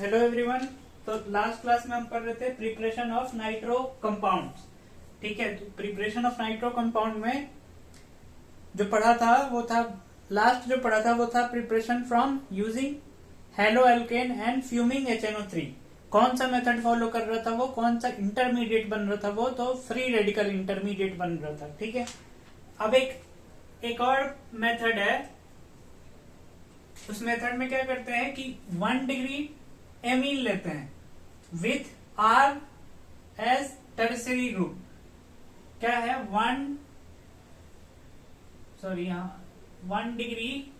Hello everyone. तो last class में हम पढ़ रहे थे प्रिपरेशन ऑफ नाइट्रो कंपाउंड्स। ठीक है, तो प्रिपरेशन ऑफ नाइट्रो कंपाउंड में जो पढ़ा था वो था, लास्ट जो पढ़ा था वो था preparation from using halo alkane and fuming HNO3। कौन सा मेथड फॉलो कर रहा था वो, कौन सा इंटरमीडिएट बन रहा था वो, तो फ्री रेडिकल इंटरमीडिएट बन रहा था। ठीक है, अब एक और मेथड है। उस मेथड में क्या करते हैं कि 1 डिग्री एमीन लेते हैं with R as tertiary group. क्या है 1 डिग्री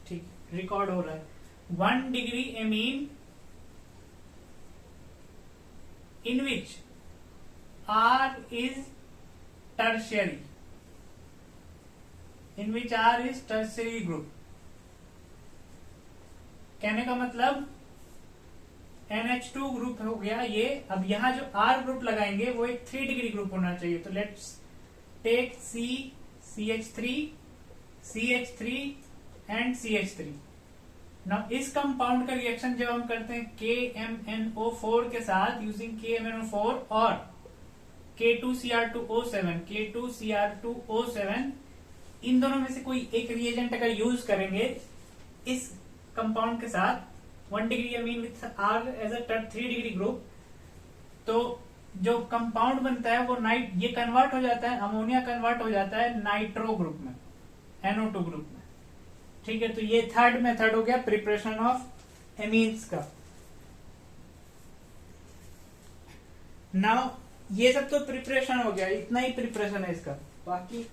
ठीक रिकॉर्ड हो रहा है। 1 degree amine in which R is tertiary, group। कहने का मतलब NH2 ग्रुप हो गया ये। अब यहां जो R ग्रुप लगाएंगे वो एक 3 डिग्री ग्रुप होना चाहिए। तो let's take CH3 and CH3। Now इस कंपाउंड का रिएक्शन जब हम करते हैं KMnO4 के साथ यूजिंग KMnO4 और K2Cr2O7, इन दोनों में से कोई एक रिएजेंट अगर यूज करेंगे इस कंपाउंड के साथ 1 degree amine with R as a 3 degree group, तो जो कंपाउंड बनता है वो ये कन्वर्ट हो जाता है, अमोनिया कन्वर्ट हो जाता है नाइट्रो ग्रुप में, NO2 ग्रुप में। ठीक है, तो ये थर्ड मेथड हो गया प्रिपरेशन ऑफ एमीन्स का। नाउ ये सब तो प्रिपरेशन हो गया, इतना ही प्रिपरेशन है इसका। बाकी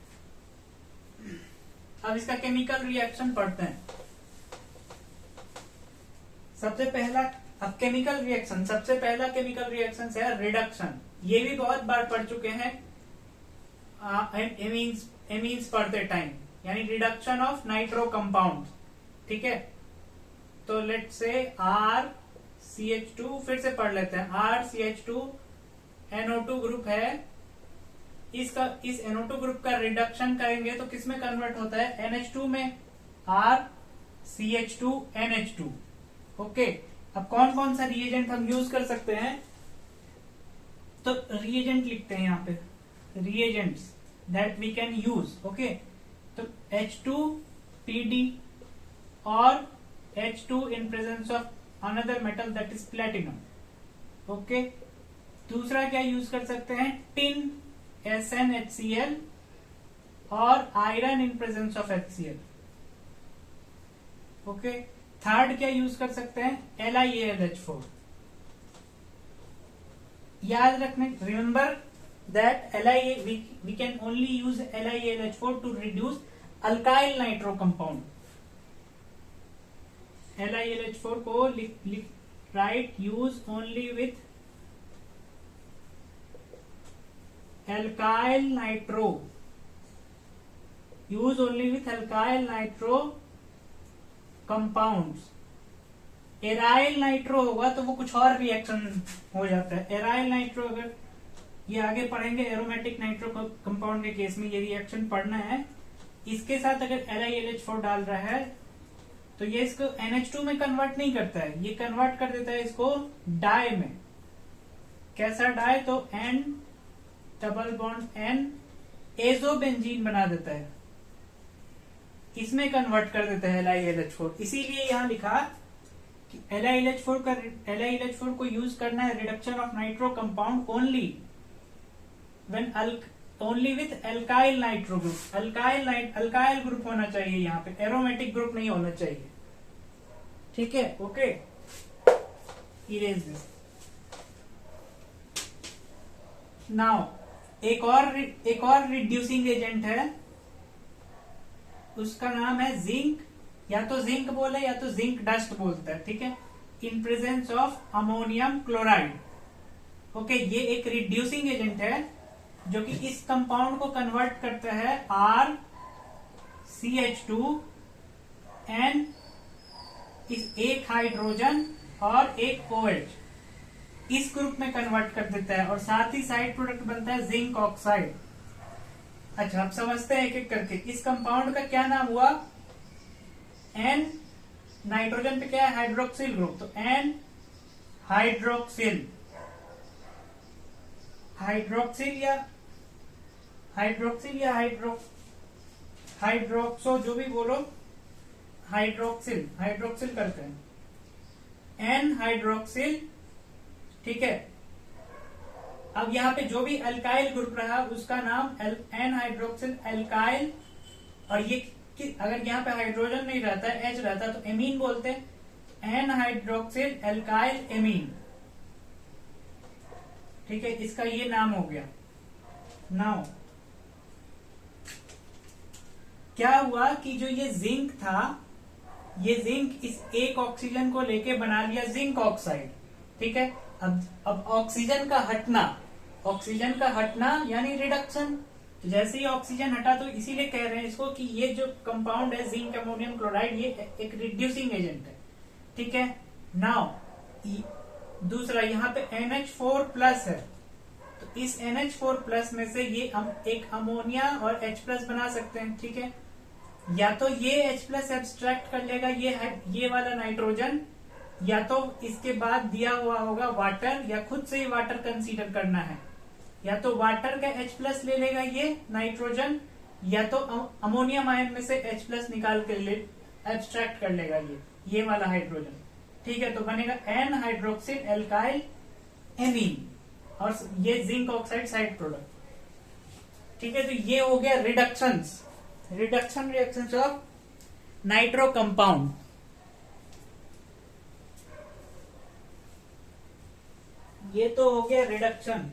अब इसका केमिकल रिएक्शन पढ़ते हैं। सबसे पहला केमिकल रिएक्शन है रिडक्शन। ये भी बहुत बार पढ़ चुके हैं एमीन्स पढ़ते टाइम, यानी रिडक्शन ऑफ नाइट्रो कंपाउंड। ठीक है, तो लेट से RCH2 फिर से पढ़ लेते हैं। RCH2 NO2 ग्रुप है। इस NO2 ग्रुप का रिडक्शन करेंगे तो किसमें कन्वर्ट होता है, NH2 में, RCH2 NH2। ओके, अब कौन कौन सा रिएजेंट हम यूज कर सकते हैं, तो रिएजेंट लिखते हैं यहाँ पे, reagents that we can use. Okay, तो H2PD और H2 in presence of another metal that is platinum। Okay, दूसरा क्या यूज कर सकते हैं, टिन SnHCl और iron in presence of HCl। Okay, third क्या यूज कर सकते हैं, LiAlH4। याद रखने, remember that we can only use LiAlH4 to reduce alkyl nitro compound। LiAlH4 को write use only with alkyl nitro, compounds। Aryl nitro होगा तो वो कुछ और रिएक्शन हो जाता है। एराइल नाइट्रो अगर ये आगे पढ़ेंगे, एरोमेटिक नाइट्रो कंपाउंड के केस में ये रिएक्शन पढ़ना है। इसके साथ अगर LiAlH4 डाल रहा है तो ये इसको NH2 में कन्वर्ट नहीं करता है, ये कन्वर्ट कर देता है इसको डाई में। कैसा डाई, तो N double bond N azobenzene बना देता है, इसमें कन्वर्ट कर देता है LiAlH4। इसीलिए यहां लिखा कि LiAlH4 को यूज करना है reduction of nitro compound only with alkyl nitro group. Alkyl group होना चाहिए यहाँ पे, एरोमेटिक ग्रुप नहीं होना चाहिए। ठीक है, ओके, इरेज दिस। नाउ एक और रिड्यूसिंग एजेंट है, उसका नाम है जिंक। या तो जिंक बोले या तो जिंक डस्ट बोलता है। ठीक है, in presence of ammonium chloride. Okay, ये एक रिड्यूसिंग एजेंट है जो कि इस कंपाउंड को कन्वर्ट करता है RCH2 एंड इस एक हाइड्रोजन और एक OH। इस ग्रुप में कन्वर्ट कर देता है और साथ ही साइड प्रोडक्ट बनता है जिंक ऑक्साइड। अच्छा, अब समझते हैं एक एक करके। इस कंपाउंड का क्या नाम हुआ? एन, नाइट्रोजन पे क्या है? हाइड्रोक्सिल ग्रुप, तो एन हाइड्रोक्सिल, हाइड्रोक्सिल या हाइड्रोक्सो, जो भी बोलो, हाइड्रोक्सिल, हाइड्रोक्सिल करते हैं, एन हाइड्रोक्सिल। ठीक है, अब यहाँ पे जो भी अल्काइल ग्रुप रहा उसका नाम एन हाइड्रोक्सिल अल्काइल। और ये अगर यहाँ पे हाइड्रोजन नहीं रहता, एच रहता, तो एमीन बोलते हैं, एन हाइड्रोक्सिल अल्काइल एमीन। ठीक है, इसका ये नाम हो गया। नाउ क्या हुआ कि जो ये जिंक था, ये जिंक इस एक ऑक्सीजन को लेके बना लिया जिंक ऑक्साइड। ठीक है, अब ऑक्सीजन का हटना यानी रिडक्शन। तो जैसे ही ऑक्सीजन हटा, तो इसीलिए कह रहे हैं इसको कि ये जो कंपाउंड है जिंक अमोनियम क्लोराइड, ये एक रिड्यूसिंग एजेंट है। ठीक है, नाउ दूसरा यहाँ पे NH4+ है, तो इस NH4+ में से ये हम एक अमोनिया और H+ बना सकते हैं। ठीक है, या तो ये H+ एब्स्ट्रैक्ट कर लेगा ये वाला नाइट्रोजन, या तो इसके बाद दिया हुआ होगा वाटर, या खुद से ही वाटर कंसीडर करना है, या तो वाटर का H+ ले लेगा ये नाइट्रोजन, या तो अमोनियम आयन में से H+ निकाल के एब्स्ट्रैक्ट कर लेगा ये वाला हाइड्रोजन। ठीक है, तो बनेगा एन हाइड्रोक्सिल एल्काइल एमीन, और ये जिंक ऑक्साइड साइड प्रोडक्ट। ठीक है, तो ये हो गया reduction reactions of nitro compound. ये तो हो गया रिडक्शन।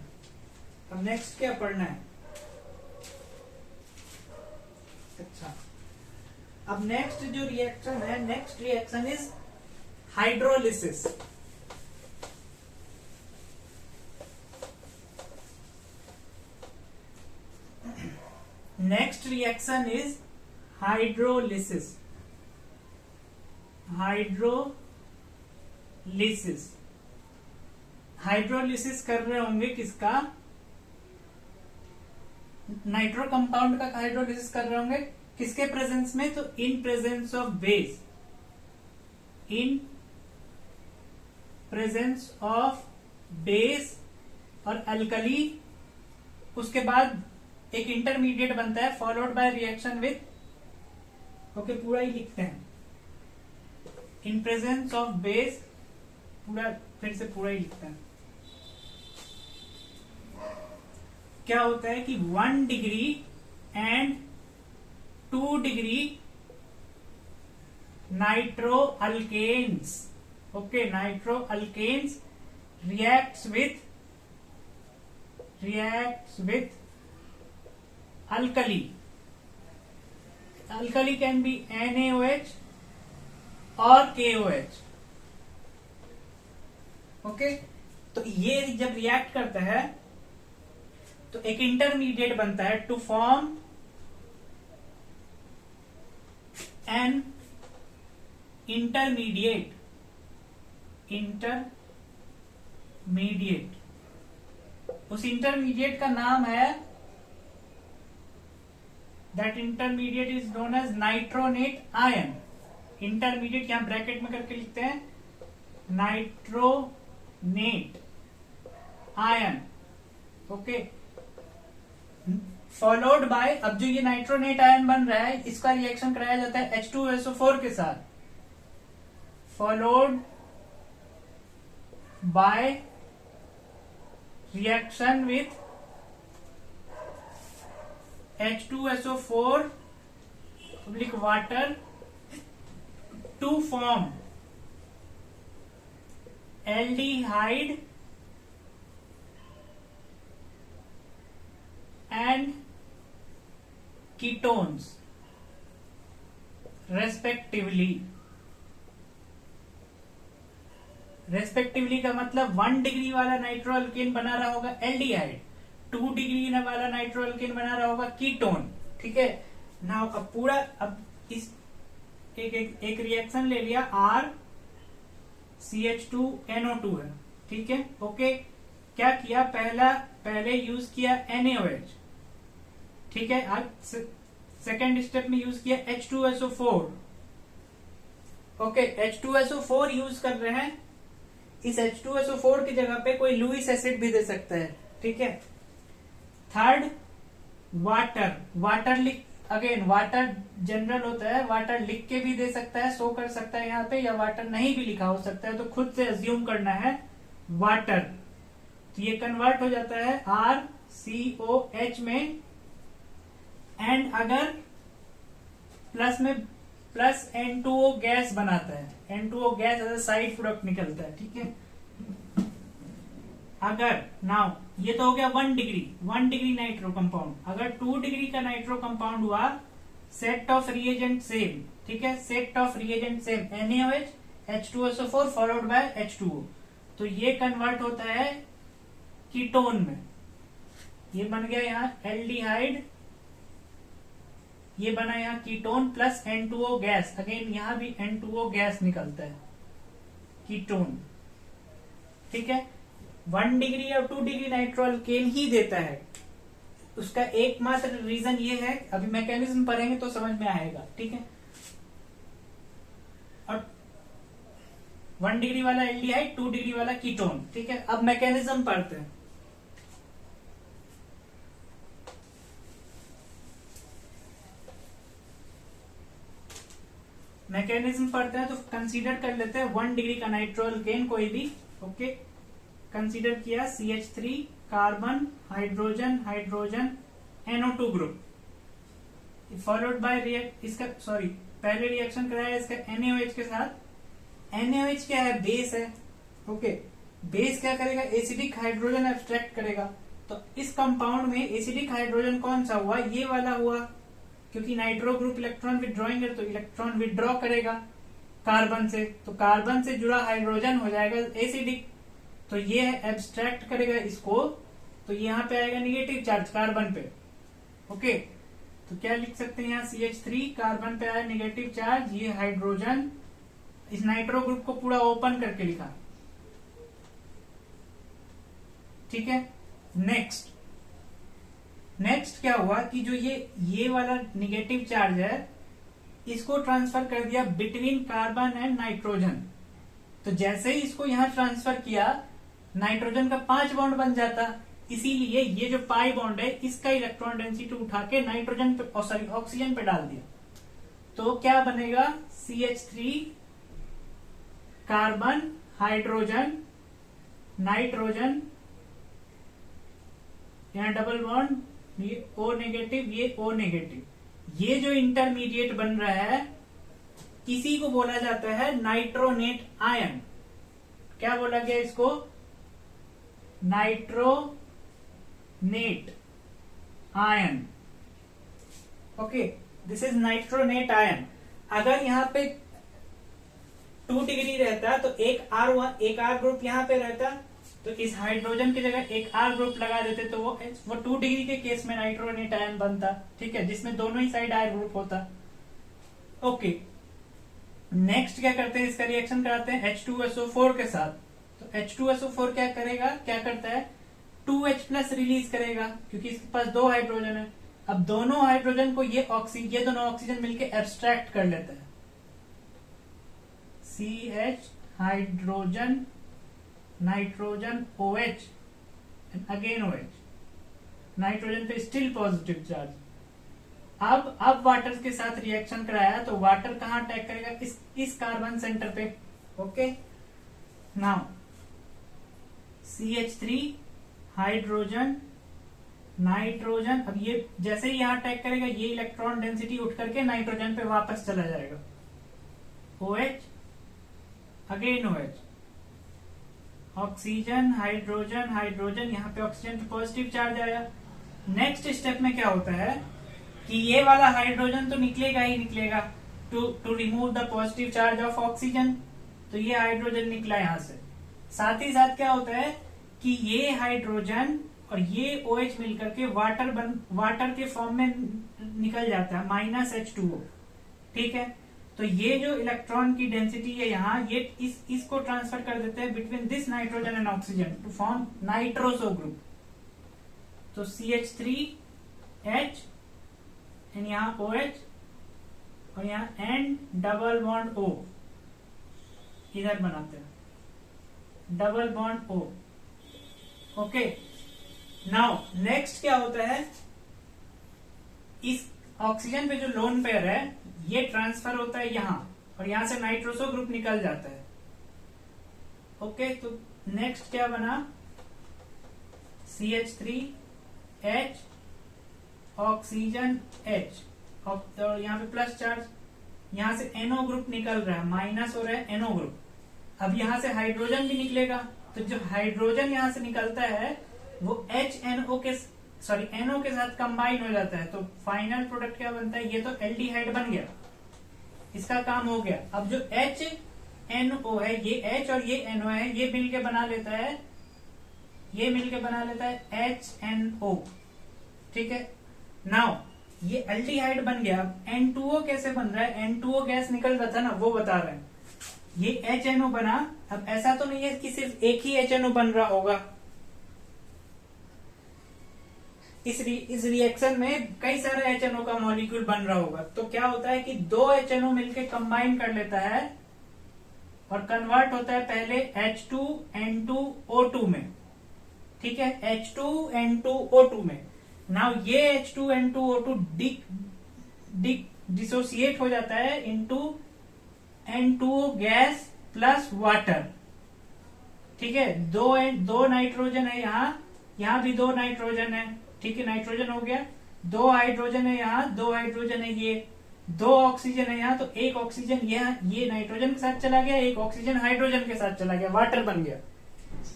अब नेक्स्ट क्या पढ़ना है? अच्छा, अब नेक्स्ट जो रिएक्शन है, next reaction is hydrolysis. Next reaction is hydrolysis. Hydrolysis कर रहे होंगे किसका? नाइट्रो कंपाउंड का हाइड्रोलिसिस कर रहे होंगे किसके प्रेजेंस में? तो in presence of base, in presence of base और अल्कली। उसके बाद एक इंटरमीडिएट बनता है, followed by reaction with, okay पूरा ही लिखते हैं, इन प्रेजेंस ऑफ बेस, पूरा फिर से पूरा ही लिखते हैं। क्या होता है कि 1 degree and 2 degree nitro alkanes, okay, nitro alkanes reacts with alkali. Alkali can be NaOH or KOH. Okay, तो ये जब रिएक्ट करता है तो एक इंटरमीडिएट बनता है टू फॉर्म एन इंटरमीडिएट। उस इंटरमीडिएट का नाम है, that intermediate is known as nitronate ion. Intermediate यहां ब्रैकेट में करके लिखते हैं, nitronate ion. Okay, followed by, अब जो ये नाइट्रोनेट आयन बन रहा है इसका रिएक्शन कराया जाता है H2SO4 के साथ, followed by reaction with H2SO4 public water to form aldehyde and ketones respectively. Respectively का मतलब 1 डिग्री वाला नाइट्रो अल्केन बना रहा होगा एल्डिहाइड, 2 डिग्री वाला नाइट्रो अल्केन बना रहा होगा कीटोन। ठीक है, नाउ अब पूरा, अब इस एक रिएक्शन ले लिया, R CH2NO2 है। ठीक है, ओके। क्या किया, पहले यूज किया NaOH, ठीक है। आज सेकेंड स्टेप में यूज किया H2SO4, ओके। H2SO4 यूज कर रहे हैं, इस H2SO4 की जगह पे कोई लुईस एसिड भी दे सकता है, ठीक है। थर्ड, वाटर लिख, अगेन वाटर जनरल होता है, वाटर लिख के भी दे सकता है, शो कर सकता है यहाँ पे, या वाटर नहीं भी लिखा हो सकता है, तो खुद से अज्यूम करना है वाटर। तो ये कन्वर्ट हो जाता है RCOH में, एंड अगर प्लस N2O गैस बनाता है, N2O gas as a side product निकलता है, ठीक है। अगर नाउ ये तो हो गया 1 डिग्री नाइट्रो कंपाउंड, अगर 2 डिग्री का नाइट्रो कंपाउंड हुआ, सेट ऑफ रिएजेंट सेम, ठीक है, set of reagent same NaOH H2SO4 followed by H2O, तो ये कन्वर्ट होता है कीटोन में। ये बन गया यहाँ एल्डिहाइड, ये बना यहाँ ketone plus N2O gas, again यहाँ भी N2O गैस निकलता है, कीटोन, ठीक है। 1 डिग्री और 2 डिग्री नाइट्रो अल्केन ही देता है। उसका एकमात्र रीजन ये है, अभी मैकेनिज्म पढ़ेंगे तो समझ में आएगा, ठीक है। और 1 डिग्री वाला एल्डिहाइड, 2 डिग्री वाला कीटोन, ठीक है। अब मैकेनिज्म पढ़ते हैं। मैकेनिज्म पढ़ते हैं तो कंसीडर कर लेते हैं 1 डिग्री का नाइट्रो अल्केन कोई भी, ओके। कंसीडर किया CH3 carbon hydrogen NO2 group, followed by इसका पहले रिएक्शन कराया इसका NaOH के साथ। NaOH क्या है, बेस है, ओके। बेस क्या करेगा, एसिडिक हाइड्रोजन एब्स्ट्रैक्ट करेगा। तो इस कंपाउंड में एसिडिक हाइड्रोजन कौन सा हुआ, ये वाला हुआ, क्योंकि नाइट्रो ग्रुप इलेक्ट्रॉन विड्रॉइंग है तो इलेक्ट्रॉन विड्रॉ करेगा कार्बन से, तो कार्बन से जुड़ा हाइड्रोजन हो जाएगा एसिडिक, तो ये एब्स्ट्रैक्ट करेगा इसको, तो यहाँ पे आएगा निगेटिव चार्ज कार्बन पे, ओके। तो क्या लिख सकते हैं यहाँ CH3 कार्बन पे आया निगेटिव चार्ज, ये हाइड्रोजन, इस नाइट्रो ग्रुप को पूरा ओपन करके लिखा, ठीक है। नेक्स्ट क्या हुआ कि जो ये वाला निगेटिव चार्ज है, इसको ट्रांसफर कर दिया बिटवीन कार्बन एंड नाइट्रोजन। तो जैसे ही इसको यहां ट्रांसफर किया, नाइट्रोजन का 5 बॉन्ड बन जाता, इसीलिए ये जो पाई बॉन्ड है इसका इलेक्ट्रॉन डेंसिटी उठा के नाइट्रोजन पे, ऑक्सीजन पे डाल दिया, तो क्या बनेगा CH3 कार्बन हाइड्रोजन नाइट्रोजन, यहाँ डबल बॉन्ड, ये O नेगेटिव, ये O नेगेटिव, ये जो इंटरमीडिएट बन रहा है इसी को बोला जाता है नाइट्रोनेट आयन। क्या बोला गया इसको, nitronate ion, okay. This is nitronate ion. अगर यहाँ पे 2 डिग्री रहता तो एक R ग्रुप यहाँ पे रहता, तो इस हाइड्रोजन की जगह एक R ग्रुप लगा देते तो वो 2 डिग्री के केस में नाइट्रोनेट आयन बनता, ठीक है, जिसमें दोनों ही साइड R ग्रुप होता, ओके। नेक्स्ट क्या करते हैं, इसका रिएक्शन कराते हैं H2SO4 के साथ। तो H2SO4 क्या करता है 2H प्लस रिलीज करेगा, क्योंकि इसके पास 2 हाइड्रोजन है। अब दोनों हाइड्रोजन को ये दोनों ऑक्सीजन मिलके एब्स्ट्रैक्ट कर लेते हैं, CH hydrogen nitrogen OH again OH, nitrogen पे स्टिल पॉजिटिव चार्ज। अब वाटर के साथ रिएक्शन कराया तो वाटर कहां अटैक करेगा, इस कार्बन सेंटर पे, okay. Now CH3 hydrogen nitrogen, अब ये जैसे ही यहां अटैक करेगा ये इलेक्ट्रॉन डेंसिटी उठ करके नाइट्रोजन पे वापस चला जाएगा, OH again OH, oxygen hydrogen यहाँ पे ऑक्सीजन पे पॉजिटिव चार्ज आया। नेक्स्ट स्टेप में क्या होता है कि ये वाला हाइड्रोजन तो निकलेगा ही निकलेगा to remove the positive charge of oxygen, तो ये हाइड्रोजन निकला यहां से। साथ ही साथ क्या होता है कि ये हाइड्रोजन और ये OH मिलकर के वाटर के फॉर्म में निकल जाता है, -H2O, ठीक है। तो ये जो इलेक्ट्रॉन की डेंसिटी है यहाँ, ये इसको ट्रांसफर कर देते हैं between this nitrogen and oxygen to form nitroso group. तो CH3H एंड यहाँ OH और यहाँ N डबल बॉन्ड O इधर बनाते हैं, double bond O। Okay, now next क्या होता है, इस ऑक्सीजन पे जो लोन पेयर है ये ट्रांसफर होता है यहाँ, और यहां से नाइट्रोसो ग्रुप निकल जाता है। ओके, तो नेक्स्ट क्या बना, CH3H ऑक्सीजन H, और यहाँ पे प्लस चार्ज, यहां से NO ग्रुप निकल रहा है, माइनस हो रहा है NO ग्रुप। अब यहां से हाइड्रोजन भी निकलेगा, तो जो हाइड्रोजन यहां से निकलता है वो NO के साथ कंबाइन हो जाता है, तो फाइनल प्रोडक्ट क्या बनता है, ये तो एल्डिहाइड बन गया, इसका काम हो गया। अब जो HNO है, ये H और ये NO है, ये मिलके बना लेता है HNO। ठीक है, नाउ ये एल्डिहाइड बन गया। अब N2O कैसे बन रहा है, N2O गैस निकल रहा था ना, वो बता रहे हैं। ये HNO बना, अब ऐसा तो नहीं है कि सिर्फ एक ही HNO बन रहा होगा, इस रिएक्शन में कई सारे HNO का मॉलिक्यूल बन रहा होगा। तो क्या होता है कि दो HNO मिलके कंबाइन कर लेता है और कन्वर्ट होता है पहले H2N2O2 में। ठीक है, H2N2O2 में। नाउ ये H2N2O2 डिसोसिएट हो जाता है into N2O gas plus water. ठीक है, दो नाइट्रोजन है यहाँ भी 2 नाइट्रोजन है। ठीक है, नाइट्रोजन हो गया, 2 हाइड्रोजन है यहाँ, 2 हाइड्रोजन है, ये 2 ऑक्सीजन है यहाँ, तो एक ऑक्सीजन ये नाइट्रोजन के साथ चला गया, एक ऑक्सीजन हाइड्रोजन के साथ चला गया, वाटर बन गया।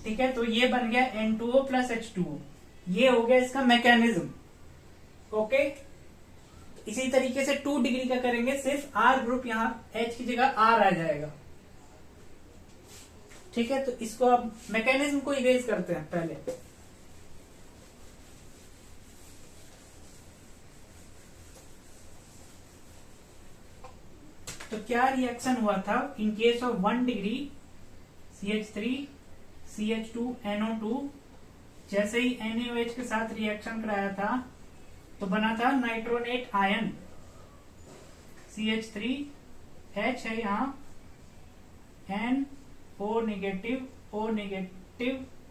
ठीक है, तो ये बन गया N2O प्लस H2O। ये हो गया इसका मैकेनिज्म। ओके, इसी तरीके से 2 डिग्री का करेंगे, सिर्फ R ग्रुप यहाँ H की जगह R आ जाएगा। ठीक है, तो इसको अब मैकेनिज्म को इरेज करते हैं पहले। तो क्या रिएक्शन हुआ था इन case of 1 degree CH3 CH2NO2, जैसे ही NaOH के साथ रिएक्शन कराया था तो बना था नाइट्रोनेट आयन। CH3H है यहाँ, NO नेगेटिव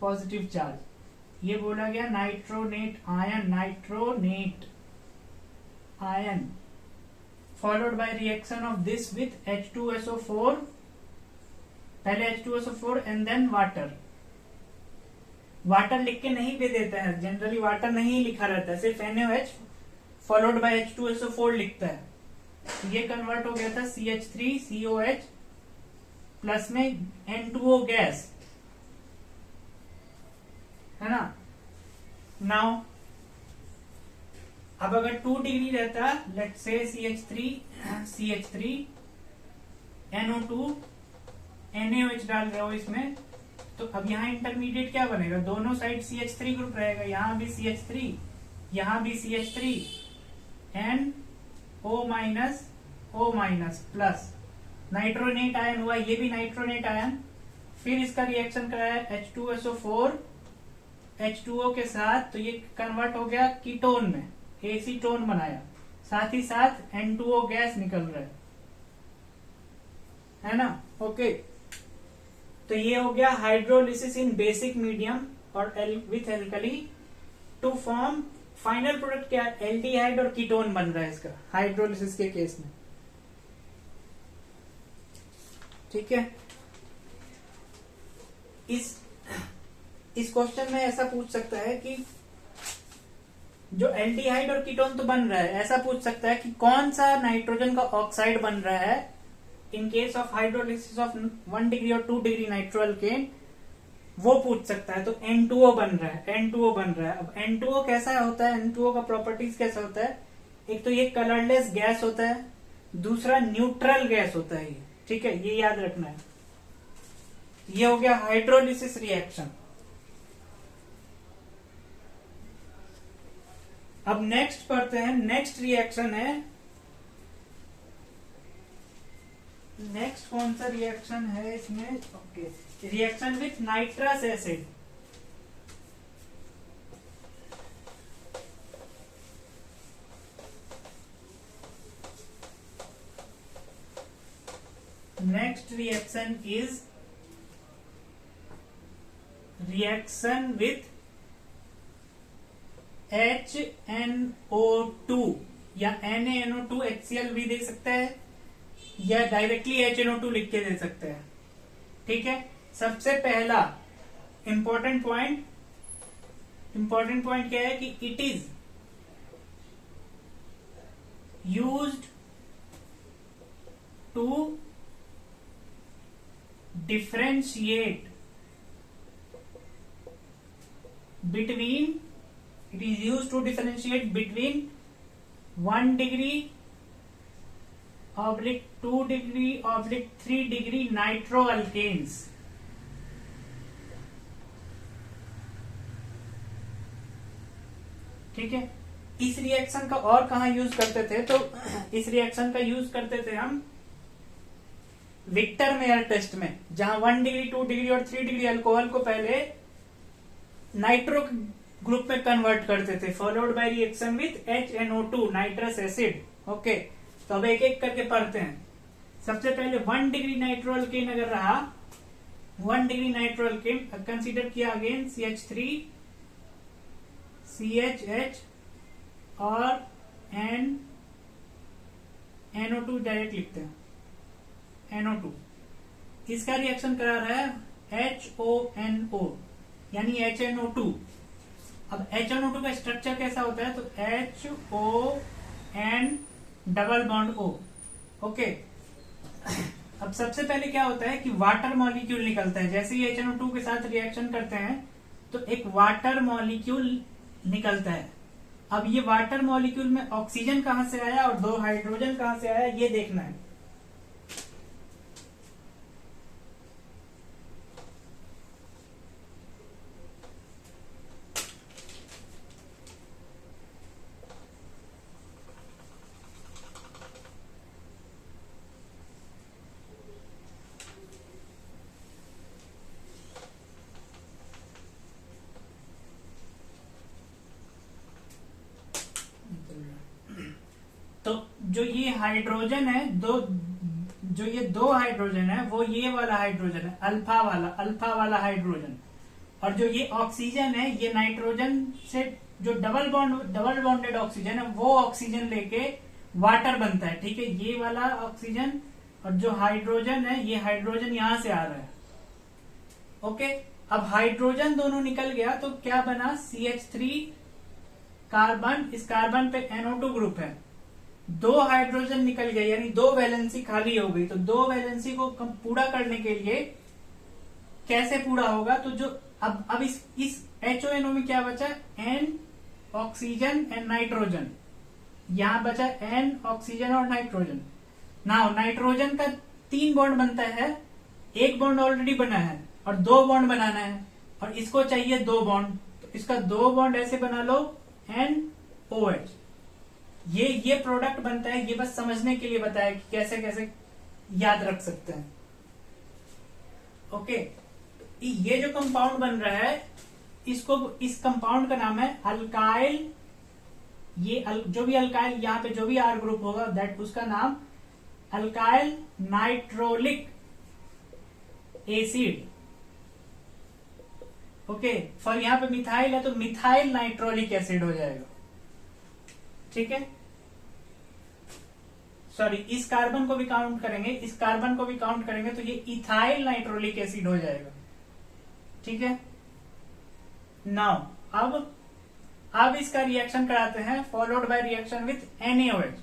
पॉजिटिव चार्ज, ये बोला गया नाइट्रोनेट ion followed by reaction of this with H2SO4, पहले H2SO4 and then water लिख के नहीं भी देता है, जनरली वाटर नहीं लिखा रहता है, सिर्फ NaOH followed by H2SO4 लिखता है। तो ये कन्वर्ट हो गया था CH3COH प्लस में N2O गैस, है ना। नाउ अब अगर 2 डिग्री रहता, let's say CH3 NO2 NaOH डाल रहे हो इसमें, तो अब यहाँ इंटरमीडिएट क्या बनेगा, दोनों साइड CH3 ग्रुप रहेगा, यहाँ भी CH3, यहाँ भी CH3, O minus plus nitronate ion हुआ, ये भी नाइट्रोनेट आयन। फिर इसका रिएक्शन कराया H2SO4 H2O के साथ, तो ये कन्वर्ट हो गया कीटोन में, एसीटोन बनाया, साथ ही साथ N2O गैस निकल रहा है ना। ओके, तो ये हो गया हाइड्रोलिसिस इन बेसिक मीडियम और with alkali to form final product. क्या, एल्डिहाइड और कीटोन बन रहा है इसका हाइड्रोलिसिस के केस में। ठीक है, इस क्वेश्चन में ऐसा पूछ सकता है कि जो एल्डिहाइड और कीटोन तो बन रहा है, ऐसा पूछ सकता है कि कौन सा नाइट्रोजन का ऑक्साइड बन रहा है इन case of hydrolysis of 1 degree और 2 डिग्री नाइट्रोअल्केन, वो पूछ सकता है। तो N2O बन रहा है। अब N2O कैसा होता है, N2O का प्रॉपर्टीज कैसा होता है, एक तो ये कलरलेस गैस होता है, दूसरा न्यूट्रल गैस होता है ये। ठीक है, ये याद रखना है। ये हो गया हाइड्रोलिसिस रिएक्शन। अब नेक्स्ट पढ़ते हैं, नेक्स्ट रिएक्शन है नेक्स्ट कौन सा रिएक्शन है इसमें? Okay, reaction with nitrous acid. Next reaction is reaction with HNO2 या NaNO2 HCl भी दे सकते हैं या डायरेक्टली HNO2 लिख के दे सकते हैं। ठीक है, सबसे पहला इंपॉर्टेंट पॉइंट क्या है कि it is used to differentiate between 1 degree / 2 degree / 3 degree nitroalkanes। ठीक है, इस रिएक्शन का और कहा यूज करते थे? तो इस रिएक्शन का यूज करते थे हम विक्टर मेयर टेस्ट में, जहां 1 डिग्री 2 डिग्री और 3 डिग्री अल्कोहल को पहले नाइट्रो ग्रुप में कन्वर्ट करते थे, followed by reaction with HNO2 nitrous acid. Okay, तो अब एक एक करके पढ़ते हैं। सबसे पहले 1 डिग्री नाइट्रोअल्केन अगर रहा, 1 डिग्री नाइट्रोअल्केन कंसीडर किया अगेन CH3 CHH और NO2 डायरेक्ट लिखते हैं, NO2। इसका रिएक्शन करा रहा है HONO यानी HNO2। अब HNO2 का स्ट्रक्चर कैसा होता है? तो HON double bond O। Okay, अब सबसे पहले क्या होता है कि वाटर मॉलिक्यूल निकलता है। जैसे ही HNO2 के साथ रिएक्शन करते हैं तो एक वाटर मॉलिक्यूल निकलता है। अब ये वाटर मॉलिक्यूल में ऑक्सीजन कहां से आया और 2 हाइड्रोजन कहां से आया, ये देखना है। तो जो ये हाइड्रोजन है, जो ये 2 हाइड्रोजन है वो ये वाला हाइड्रोजन है, अल्फा वाला हाइड्रोजन। और जो ये ऑक्सीजन है, ये नाइट्रोजन से जो डबल बॉन्डेड ऑक्सीजन है वो ऑक्सीजन लेके वाटर बनता है। ठीक है, ये वाला ऑक्सीजन और जो हाइड्रोजन है, ये हाइड्रोजन यहां से आ रहा है। ओके, अब हाइड्रोजन दोनों निकल गया तो क्या बना? CH3 कार्बन, इस कार्बन पे NO2 ग्रुप है, 2 हाइड्रोजन निकल गए यानी 2 वैलेंसी खाली हो गई। तो 2 वैलेंसी को पूरा करने के लिए कैसे पूरा होगा? तो जो अब इस HONO में क्या बचा? N oxygen and nitrogen. यहां बचा N ऑक्सीजन और नाइट्रोजन। नाउ नाइट्रोजन का 3 बॉन्ड बनता है, 1 बॉन्ड ऑलरेडी बना है और 2 बॉन्ड बनाना है, और इसको चाहिए 2 बॉन्ड। तो इसका 2 बॉन्ड ऐसे बना लो, NOH। ये प्रोडक्ट बनता है। ये बस समझने के लिए बताया कि कैसे कैसे याद रख सकते हैं। ओके, ये जो कंपाउंड बन रहा है, इस कंपाउंड का नाम है अल्काइल। जो भी अल्काइल यहाँ पे जो भी R ग्रुप होगा दैट उसका नाम alkyl nitrolic acid. Okay, for यहाँ पे मिथाइल है तो मिथाइल नाइट्रोलिक एसिड हो जाएगा। ठीक है, सॉरी, इस कार्बन को भी काउंट करेंगे, तो ये इथाइल नाइट्रोलिक एसिड हो जाएगा। ठीक है, नाउ अब इसका रिएक्शन कराते हैं, followed by reaction with NaOH।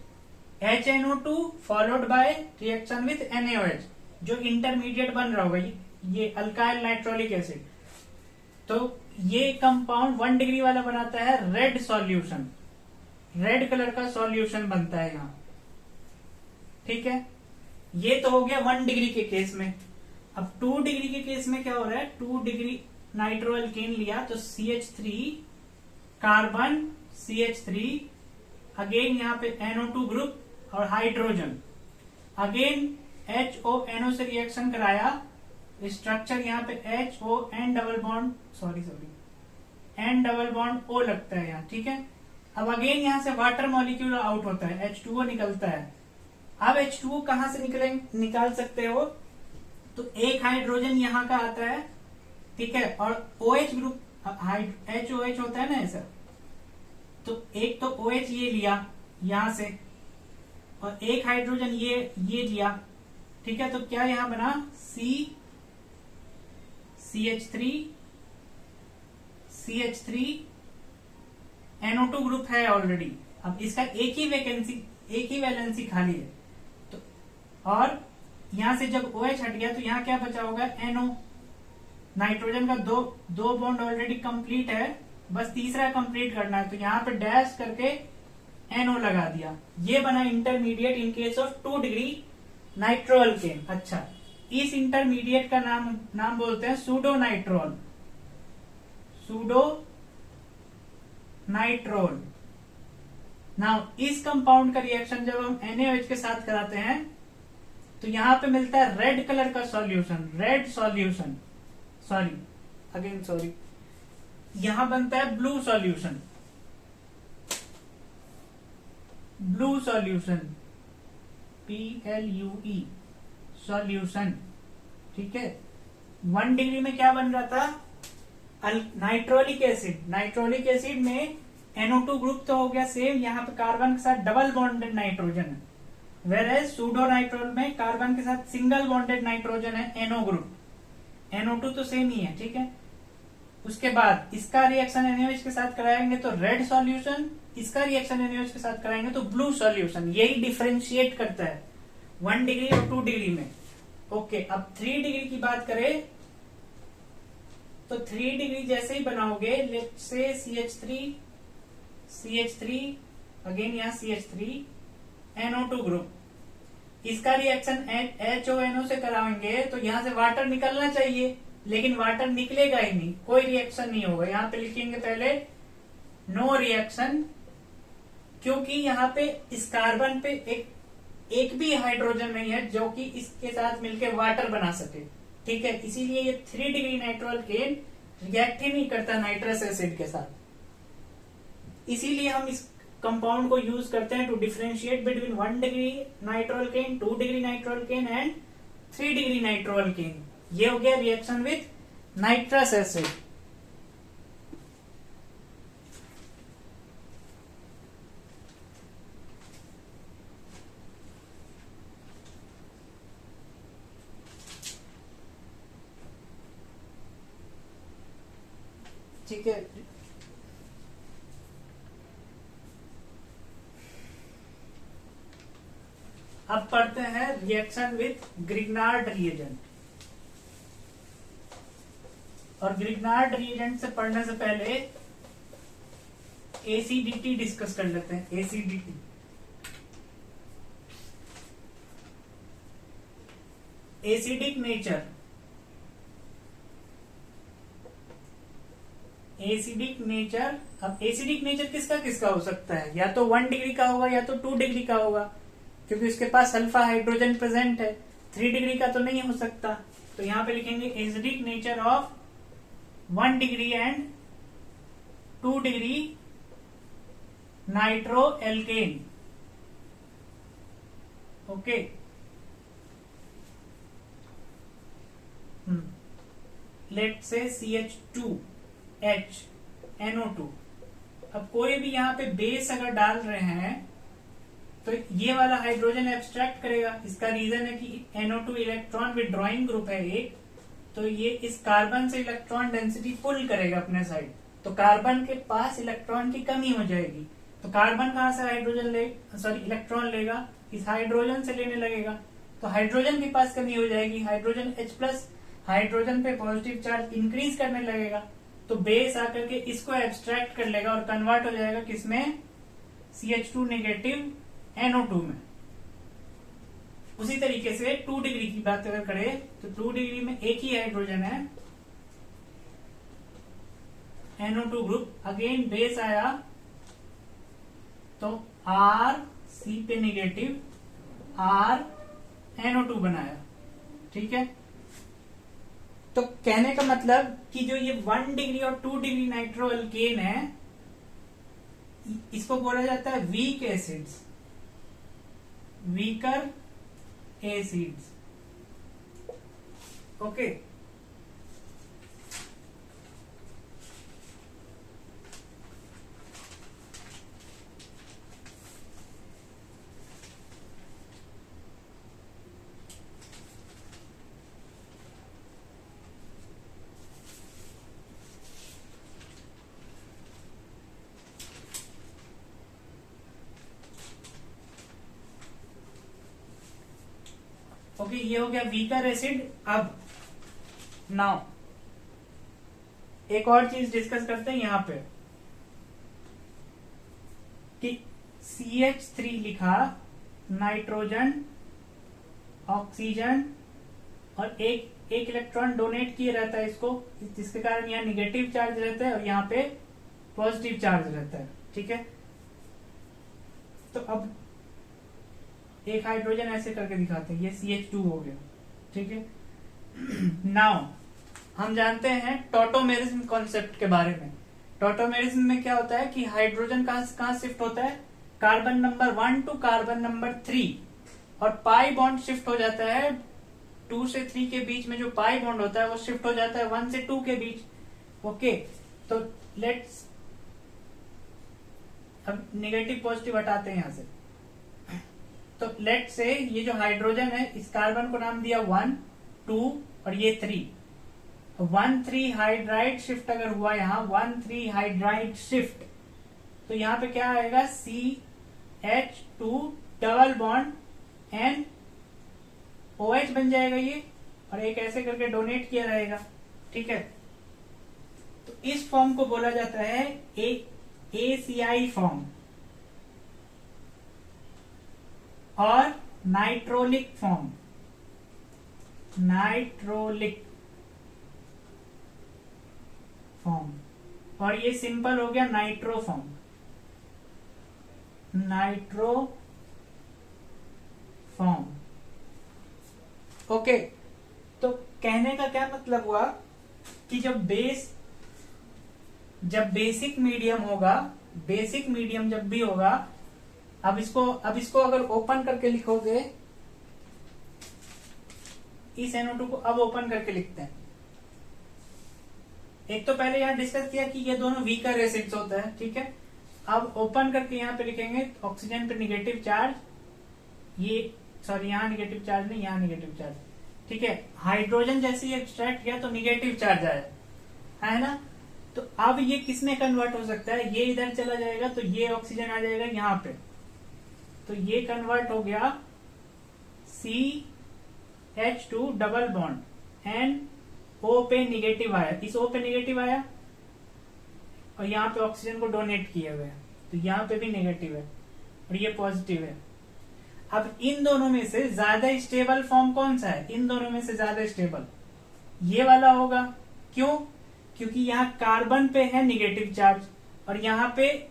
HNO2 followed by reaction with NaOH, जो इंटरमीडिएट बन रहा होगा ये अल्काइल नाइट्रोलिक एसिड। तो ये कंपाउंड 1 डिग्री वाला बनाता है रेड सॉल्यूशन, रेड कलर का सॉल्यूशन बनता है यहां। ठीक है, ये तो हो गया 1 डिग्री के केस में। अब 2 डिग्री के केस में क्या हो रहा है? 2 डिग्री नाइट्रोअल्केन लिया तो CH3 कार्बन, CH3 अगेन यहाँ पे NO2 ग्रुप और हाइड्रोजन, अगेन HONO से रिएक्शन कराया, स्ट्रक्चर यहाँ पे HO N double bond N double bond O लगता है यहाँ, ठीक है। अब अगेन यहाँ से वाटर मॉलिक्यूल आउट होता है, H2O निकलता है। अब H2O कहाँ से निकाल सकते हो, तो एक हाइड्रोजन यहाँ का आता है, ठीक है, और OH ग्रुप HOH होता है ना ऐसा, तो एक तो OH ये लिया यहां से, और एक हाइड्रोजन ये लिया, ठीक है। तो क्या यहां बना CH3 NO2 ग्रुप है ऑलरेडी। अब इसका एक ही वैलेंसी खाली है, तो और यहां से जब OH हट गया तो यहां क्या बचा होगा, NO। नाइट्रोजन का दो बॉन्ड ऑलरेडी कंप्लीट है, बस तीसरा कंप्लीट करना है, तो यहाँ पे डैश करके NO लगा दिया। ये बना intermediate in case of 2 degree nitroalkane. अच्छा, इस इंटरमीडिएट का नाम बोलते हैं सूडो नाइट्रोल। नाउ इस कंपाउंड का रिएक्शन जब हम NaOH के साथ कराते हैं तो यहां पे मिलता है रेड कलर का सॉल्यूशन, सॉरी, यहां बनता है ब्लू सॉल्यूशन, PLUE सॉल्यूशन, ठीक है। 1 डिग्री में क्या बन रहा था, नाइट्रोलिक एसिड में NO2 ग्रुप तो हो गया सेम, यहाँ पे कार्बन के साथ डबल बॉन्डेड नाइट्रोजन है, वेयर सूडो नाइट्रोल में कार्बन के साथ सिंगल बॉन्डेड नाइट्रोजन है, NO ग्रुप। NO2 तो सेम ही है, ठीक है। उसके बाद इसका रिएक्शन NaOH के साथ कराएंगे तो रेड सॉल्यूशन, इसका रिएक्शन NaOH के साथ कराएंगे तो ब्लू सॉल्यूशन। यही डिफरेंशिएट करता है 1 डिग्री और 2 डिग्री में। ओके, अब 3 डिग्री की बात करें तो 3 डिग्री जैसे ही बनाओगे, लेट्स से CH3 अगेन यहाँ CH3 NO2 ग्रुप, इसका रिएक्शन HONO से कराएंगे तो यहां से वाटर निकलना चाहिए, लेकिन वाटर निकलेगा ही नहीं, कोई रिएक्शन नहीं होगा। यहां पे लिखेंगे पहले नो रिएक्शन, क्योंकि यहाँ पे इस कार्बन पे एक भी हाइड्रोजन नहीं है जो कि इसके साथ मिलकर वाटर बना सके, ठीक है। इसीलिए ये 3 डिग्री नाइट्रोअल्केन रिएक्ट ही नहीं करता नाइट्रस एसिड के साथ। इसीलिए हम इस कंपाउंड को यूज करते हैं to differentiate between 1 degree nitroalkane, 2 degree nitroalkane and 3 degree nitroalkane. ये हो गया रिएक्शन विथ नाइट्रस एसिड। ठीक है, अब पढ़ते हैं रिएक्शन विथ ग्रिग्नार्ड रिएजेंट। और ग्रिग्नार्ड रिएजेंट से पढ़ने से पहले एसिडिटी डिस्कस कर लेते हैं। Acidity, acidic nature. अब एसिडिक नेचर किसका किसका हो सकता है, या तो 1 डिग्री का होगा या तो 2 डिग्री का होगा, क्योंकि उसके पास अल्फा हाइड्रोजन प्रेजेंट है। 3 डिग्री का तो नहीं हो सकता, तो यहां पे लिखेंगे acidic nature of 1 degree and 2 degree nitroalkane. Okay, let's say CH2H NO2। अब कोई भी यहाँ पे बेस अगर डाल रहे हैं तो ये वाला हाइड्रोजन एब्स्ट्रैक्ट करेगा। इसका रीजन है कि NO2 इलेक्ट्रॉन विड्रॉइंग ग्रुप है एक, तो ये इस कार्बन से इलेक्ट्रॉन डेंसिटी पुल करेगा अपने साइड, तो कार्बन के पास इलेक्ट्रॉन की कमी हो जाएगी। तो कार्बन कहाँ से इलेक्ट्रॉन लेगा, इस हाइड्रोजन से लेने लगेगा, तो हाइड्रोजन के पास कमी हो जाएगी। हाइड्रोजन H+, हाइड्रोजन पे पॉजिटिव चार्ज इंक्रीज करने लगेगा, तो बेस आकर के इसको एब्स्ट्रैक्ट कर लेगा और कन्वर्ट हो जाएगा किसमें, CH2 नेगेटिव NO2 में। उसी तरीके से 2 डिग्री की बात अगर करें तो 2 डिग्री में एक ही हाइड्रोजन है, NO2 ग्रुप। अगेन बेस आया तो R C पे नेगेटिव, R NO2 बनाया। ठीक है, तो कहने का मतलब कि जो ये 1 डिग्री और 2 डिग्री नाइट्रो अल्केन है, इसको बोला जाता है weak acids, weaker acids. Okay, okay, ये हो गया वीकर एसिड। अब नाउ एक और चीज डिस्कस करते हैं यहां पे कि CH3 लिखा, नाइट्रोजन, ऑक्सीजन और एक इलेक्ट्रॉन डोनेट किए रहता है इसको, जिसके कारण यहाँ निगेटिव चार्ज रहता है और यहाँ पे पॉजिटिव चार्ज रहता है। ठीक है, तो अब एक हाइड्रोजन ऐसे करके दिखाते हैं, ये CH2 हो गया। ठीक है, नाउ हम जानते हैं टॉटोमेरिज्म कॉन्सेप्ट के बारे में। टॉटोमेरिज्म में क्या होता है कि हाइड्रोजन कहां शिफ्ट होता है, carbon number 1 to carbon number 3, और पाई बॉन्ड शिफ्ट हो जाता है 2 से 3 के बीच में। जो पाई बॉन्ड होता है वो शिफ्ट हो जाता है 1 से 2 के बीच। ओके, तो लेट्स अब नेगेटिव पॉजिटिव हटाते हैं यहां से। तो लेट से ये जो हाइड्रोजन है, इस कार्बन को नाम दिया 1, 2 और ये 3। 1,3 हाइड्राइड शिफ्ट अगर हुआ यहाँ, 1,3 हाइड्राइड शिफ्ट, तो यहाँ पे क्या आएगा, CH2 डबल बॉन्ड NOH बन जाएगा ये, और एक ऐसे करके डोनेट किया रहेगा। ठीक है, तो इस फॉर्म को बोला जाता है ACI फॉर्म और नाइट्रोलिक फॉर्म, नाइट्रोलिक फॉर्म, और ये सिंपल हो गया nitro form, nitro form. Okay, तो कहने का क्या मतलब हुआ कि जब बेसिक मीडियम होगा, बेसिक मीडियम जब भी होगा, अब इसको अगर ओपन करके लिखोगे, इस NO2 को अब ओपन करके लिखते हैं। एक तो पहले यहां डिस्कस किया कि ये दोनों वीकर एसिड्स होता है। ठीक है, अब ओपन करके यहां पे लिखेंगे ऑक्सीजन पे निगेटिव चार्ज, ये सॉरी यहां निगेटिव चार्ज नहीं, यहां निगेटिव चार्ज। ठीक है, हाइड्रोजन जैसे ही एक्सट्रैक्ट किया तो निगेटिव चार्ज आया, है ना। तो अब ये किसमें कन्वर्ट हो सकता है, ये इधर चला जाएगा तो ये ऑक्सीजन आ जाएगा यहाँ पे, तो ये कन्वर्ट हो गया CH2 डबल बॉन्ड NO पे निगेटिव आया, इस O पे निगेटिव आया और यहाँ पे ऑक्सीजन को डोनेट किए हुए, तो यहाँ पे भी नेगेटिव है और ये पॉजिटिव है। अब इन दोनों में से ज्यादा स्टेबल फॉर्म कौन सा है, इन दोनों में से ज्यादा स्टेबल ये वाला होगा। क्यों, क्योंकि यहाँ कार्बन पे है निगेटिव चार्ज और यहाँ पे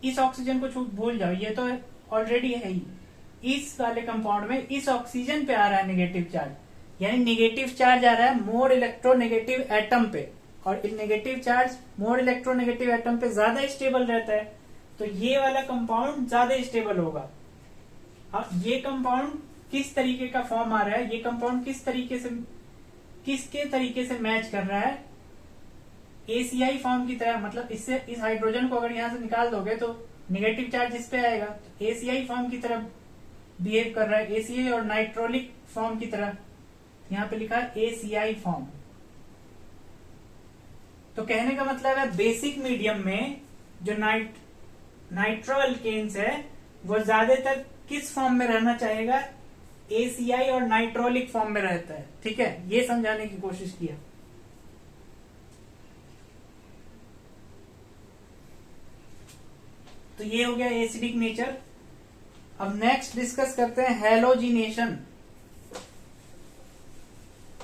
इस ऑक्सीजन को भूल जाओ, ये तो ऑलरेडी है ही। इस वाले कंपाउंड में इस ऑक्सीजन पे आ रहा है नेगेटिव चार्ज, यानी नेगेटिव चार्ज आ रहा है मोर इलेक्ट्रोनेगेटिव एटम पे, और negative charge more electronegative atom पे ज्यादा स्टेबल रहता है, तो ये वाला कंपाउंड ज्यादा स्टेबल होगा। अब ये कंपाउंड किस तरीके का फॉर्म आ रहा है, ये कंपाउंड किसके तरीके से मैच कर रहा है, ACI फॉर्म की तरह। मतलब इससे इस हाइड्रोजन को अगर यहां से निकाल दोगे तो नेगेटिव चार्ज इस पे आएगा, तो ACI फॉर्म की तरह बिहेव कर रहा है, ACI और नाइट्रोलिक फॉर्म की तरह। यहाँ पे लिखा है ACI फॉर्म। तो कहने का मतलब है बेसिक मीडियम में जो नाइट्रो अल्केन्स है वो ज्यादातर किस फॉर्म में रहना चाहेगा, ACI और नाइट्रोलिक फॉर्म में रहता है। ठीक है, ये समझाने की कोशिश किया। तो ये हो गया एसिडिक नेचर। अब नेक्स्ट डिस्कस करते हैं हैलोजिनेशन,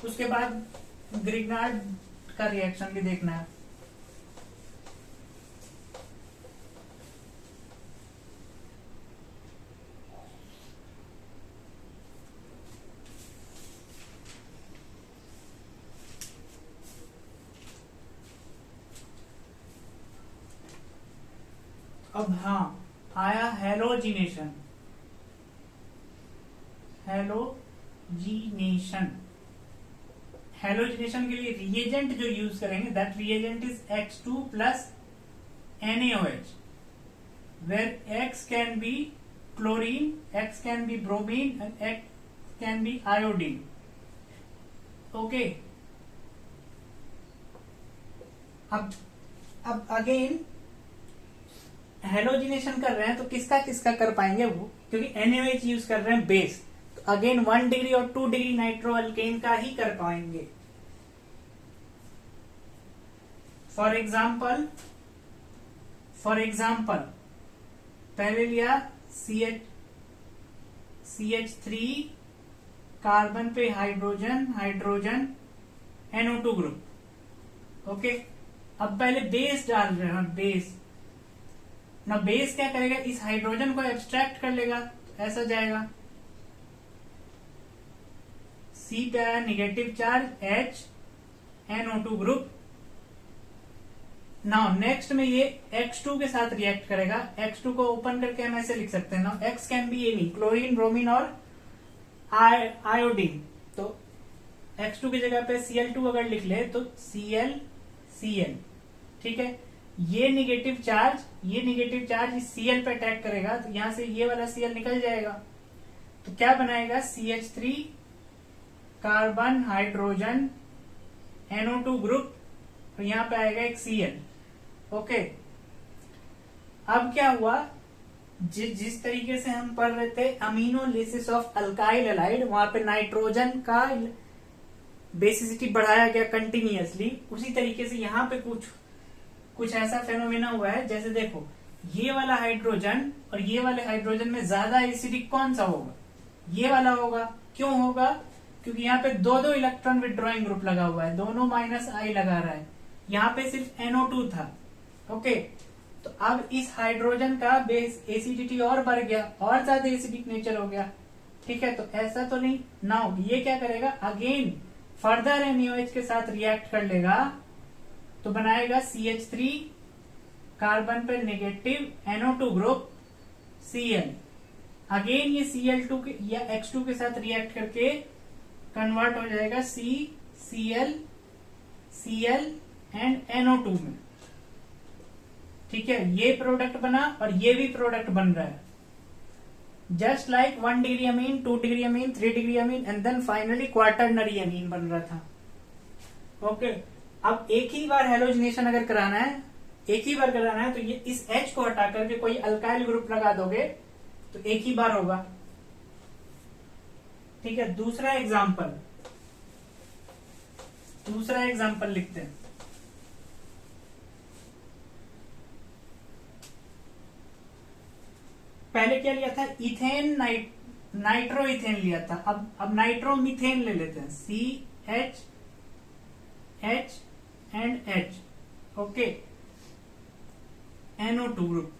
उसके बाद ग्रिग्नार्ड का रिएक्शन भी देखना है। अब हाँ आया हेलोजिनेशन। हेलोजिनेशन हेलोजिनेशन के लिए रिएजेंट जो यूज करेंगे that reagent is X2 plus NaOH where X can be chlorine, X can be bromine and X can be iodine. Okay. अब अगेन हेलोजिनेशन कर रहे हैं तो किसका किसका कर पाएंगे वो, क्योंकि NaOH यूज कर रहे हैं बेस, तो अगेन 1 डिग्री और 2 डिग्री नाइट्रो अल्केन का ही कर पाएंगे। फॉर एग्जाम्पल पहले लिया CH3 कार्बन पे हाइड्रोजन NO2 ग्रुप। ओके, अब पहले बेस डाल रहे हैं, बेस ना, बेस क्या करेगा, इस हाइड्रोजन को एक्सट्रैक्ट कर लेगा, तो ऐसा जाएगा C पे आया negative charge H NO2 group. Now next में ये X2 के साथ रिएक्ट करेगा, X2 को ओपन करके हम ऐसे लिख सकते हैं, now X can be any chlorine, bromine और आयोडीन, तो X2 की जगह पे Cl2 अगर लिख ले तो Cl, ठीक है। ये निगेटिव चार्ज इस Cl पे अटैक करेगा, तो यहां से ये वाला Cl निकल जाएगा, तो क्या बनाएगा CH3 carbon hydrogen NO2 group, और यहां पे आएगा एक Cl। ओके, अब क्या हुआ, जिस तरीके से हम पढ़ रहे थे अमीनोलिसिस ऑफ अल्काइल हैलाइड, वहां पे नाइट्रोजन का बेसिसिटी बढ़ाया गया कंटिन्यूअसली, उसी तरीके से यहाँ पे कुछ ऐसा फेनोमेना हुआ है। जैसे देखो, ये वाला हाइड्रोजन और ये वाले हाइड्रोजन में ज्यादा एसिडिक कौन सा होगा, ये वाला होगा। क्यों होगा, क्योंकि यहाँ पे दो इलेक्ट्रॉन विड्रॉइंग ग्रुप लगा हुआ है, दोनों -I लगा रहा है, यहाँ पे सिर्फ NO2 था। ओके, तो अब इस हाइड्रोजन का बेस एसिडिटी और बढ़ गया, और ज्यादा एसिडिक नेचर हो गया, ठीक है। तो ऐसा तो नहीं। नाउ ये क्या करेगा, अगेन फर्दर NaOH के साथ रिएक्ट कर लेगा, तो बनाएगा CH3 कार्बन पर negative NO2 group Cl। Again ये Cl2 के या X2 के साथ रिएक्ट करके कन्वर्ट हो जाएगा Cl एंड NO2 में, ठीक है। ये प्रोडक्ट बना और ये भी प्रोडक्ट बन रहा है, just like 1 degree amine, 2 degree amine, 3 degree amine and then finally quaternary amine बन रहा था। ओके, अब एक ही बार हेलोजिनेशन अगर कराना है, तो ये इस H को हटा करके कोई अल्काइल ग्रुप लगा दोगे तो एक ही बार होगा, ठीक है। दूसरा एग्जाम्पल लिखते हैं। पहले क्या लिया था, इथेन नाइट्रो इथेन लिया था, अब नाइट्रो मीथेन ले लेते हैं, CH H and H, okay, NO2 group.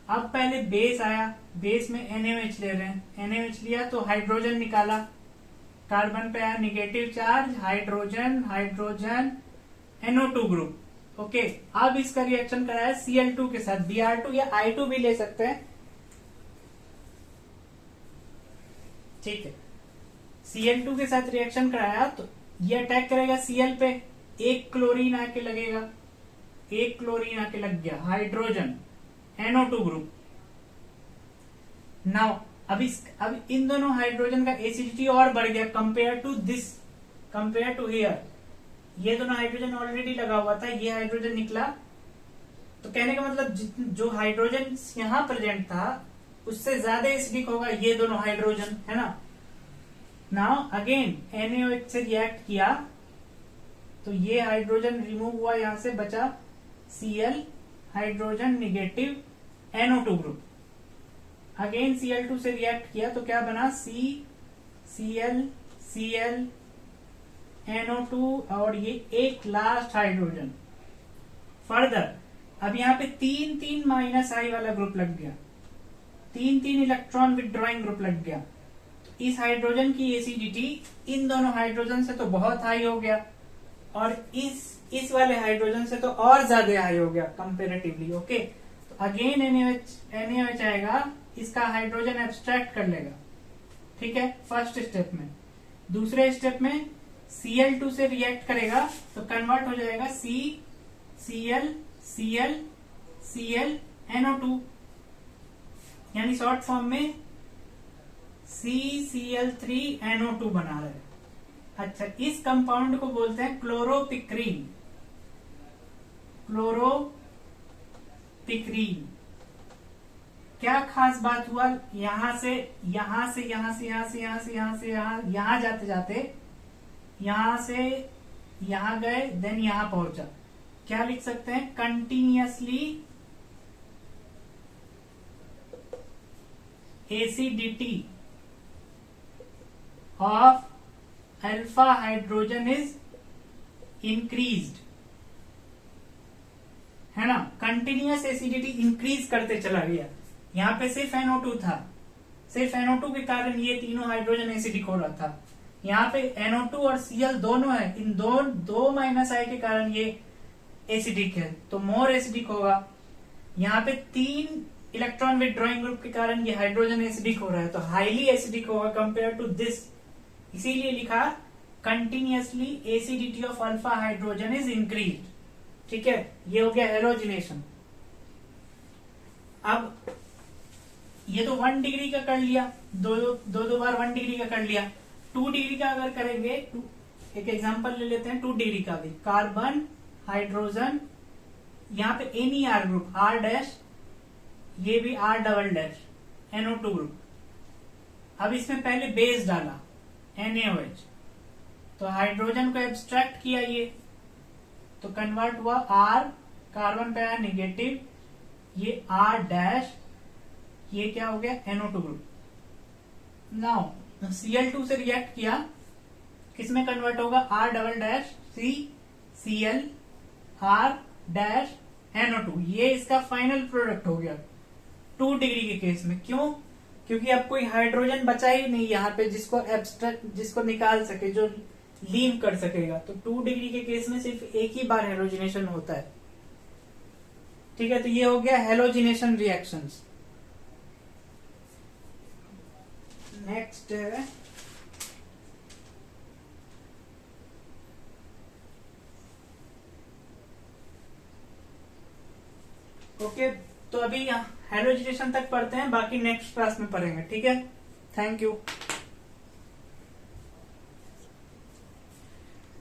अब पहले बेस आया, बेस में NaOH ले रहे हैं, NaOH लिया तो हाइड्रोजन निकाला, कार्बन पे आया negative charge, hydrogen NO2 group. Okay, अब इसका रिएक्शन कराया Cl2 के साथ, Br2 या I2 भी ले सकते हैं, ठीक है। Cl2 के साथ रिएक्शन कराया तो ये अटैक करेगा Cl पे, एक क्लोरीन आके लग गया, हाइड्रोजन NO2 ग्रुप। नाउ अब इन दोनों हाइड्रोजन का एसिडिटी और बढ़ गया कंपेयर टू हियर। ये दोनों हाइड्रोजन ऑलरेडी लगा हुआ था, ये हाइड्रोजन निकला, तो कहने का मतलब जो हाइड्रोजन यहां प्रेजेंट था उससे ज्यादा एसिडिक होगा ये दोनों हाइड्रोजन, है ना। नाउ अगेन NaOH से रिएक्ट किया तो ये हाइड्रोजन रिमूव हुआ, यहां से बचा Cl, hydrogen negative NO2 group. Again Cl2 से रिएक्ट किया तो क्या बना, Cl NO2 और ये एक लास्ट हाइड्रोजन। फर्दर अब यहाँ पे 3 -I वाला ग्रुप लग गया, 3 इलेक्ट्रॉन विड्रॉइंग ग्रुप लग गया। तो इस हाइड्रोजन की एसिडिटी इन दोनों हाइड्रोजन से तो बहुत हाई हो गया, और इस वाले हाइड्रोजन से तो और ज्यादा हाई हो गया कंपेरेटिवली। ओके, तो अगेन NaOH आएगा, इसका हाइड्रोजन एब्स्ट्रैक्ट कर लेगा, ठीक है, फर्स्ट स्टेप में। दूसरे स्टेप में Cl2 से रिएक्ट करेगा तो कन्वर्ट हो जाएगा CCl Cl Cl NO2, यानी शॉर्ट फॉर्म में CCl3 NO2 बना रहे हैं। अच्छा, इस कंपाउंड को बोलते हैं क्लोरोपिक्रीन। क्लोरोपिक्रीन क्या खास बात हुआ, यहां से यहां से यहां से यहां से यहां से यहां से यहां जाते जाते यहां से यहां गए, देन यहां पहुंचा। क्या लिख सकते हैं, continuously acidity of alpha hydrogen is increased, है ना। कंटिन्यूअस एसिडिटी इंक्रीज करते चला गया। यहाँ पे सिर्फ NO2 था, सिर्फ NO2 के कारण ये तीनों हाइड्रोजन एसिडिक हो रहा था। यहाँ पे NO2 और Cl दोनों है, इन दो माइनस आई के कारण ये एसिडिक है, तो मोर एसिडिक होगा। यहाँ पे 3 इलेक्ट्रॉन विथड्रॉइंग ग्रुप के कारण ये हाइड्रोजन एसिडिक हो रहा है, तो हाईली एसिडिक होगा कंपेयर टू दिस, इसीलिए लिखा continuously acidity of alpha hydrogen is increase, ठीक है। ये हो गया हेलोजिनेशन। अब ये तो 1 डिग्री का कर लिया, दो बार 1 डिग्री का कर लिया। 2 डिग्री का अगर करेंगे, एक एग्जांपल ले लेते हैं 2 डिग्री का भी। कार्बन हाइड्रोजन, यहाँ पे NER ग्रुप R डैश, ये भी R double dash, NO2 group. अब इसमें पहले बेस डाला NaOH, तो हाइड्रोजन को एब्स्ट्रैक्ट किया ये, तो कन्वर्ट हुआ R, कार्बन पे आया निगेटिव, ये R डैश, ये क्या हो गया NO2 ग्रुप। नाउ Cl2 से रिएक्ट किया, किसमें कन्वर्ट होगा, R double dash Cl R dash NO2, ये इसका फाइनल प्रोडक्ट हो गया 2 डिग्री के केस में। क्यों, क्योंकि अब कोई हाइड्रोजन बचा ही नहीं यहाँ पे जिसको एब्स्ट्रैक्ट, जिसको निकाल सके, जो लीव कर सकेगा। तो 2 डिग्री के केस में सिर्फ एक ही बार हेलोजिनेशन होता है, ठीक है। तो ये हो गया हेलोजिनेशन रिएक्शंस। नेक्स्ट है ओके, तो अभी हेलोजिनेशन तक पढ़ते हैं, बाकी नेक्स्ट क्लास में पढ़ेंगे, ठीक है। Thank you.